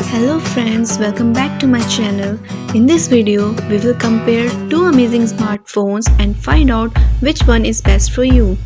Hello friends, welcome back to my channel. In this video, we will compare two amazing smartphones and find out which one is best for you.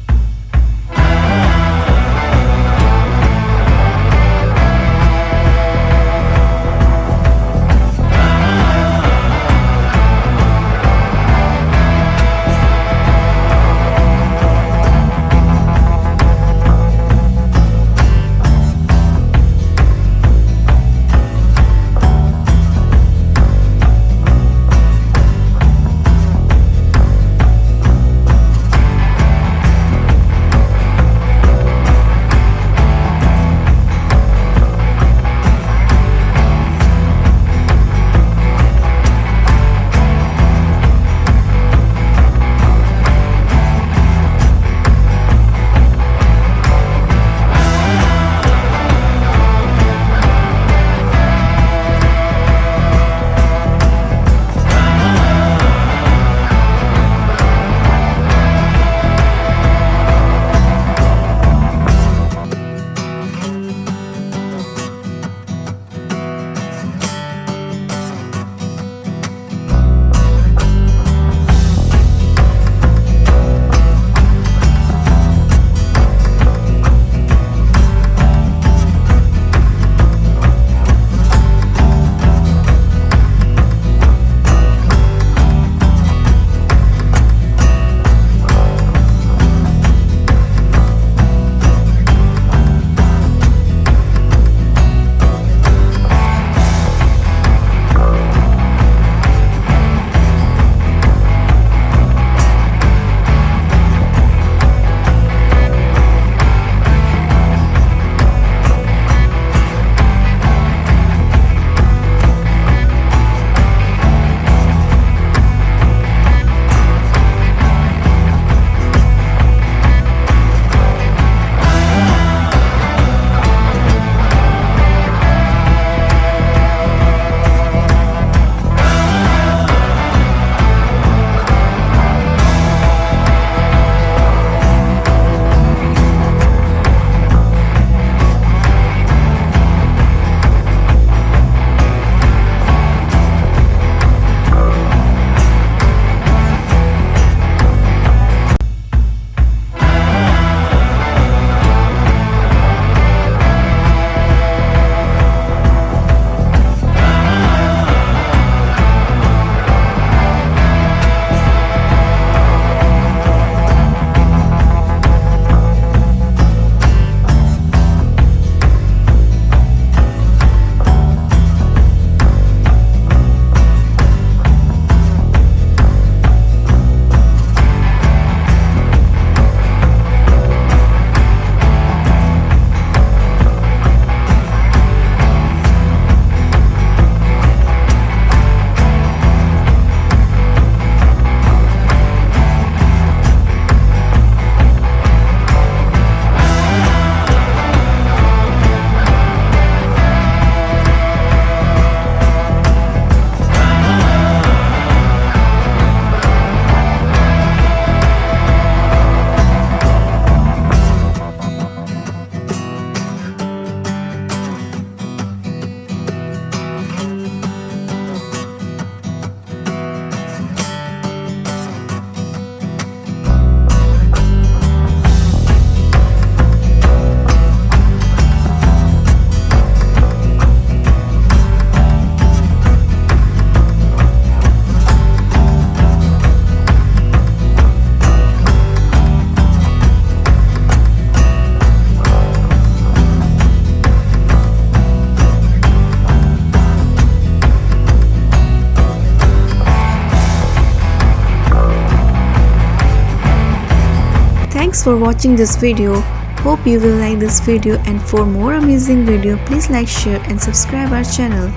Thanks for watching this video. Hope you will like this video, and for more amazing video, please like, share and subscribe our channel.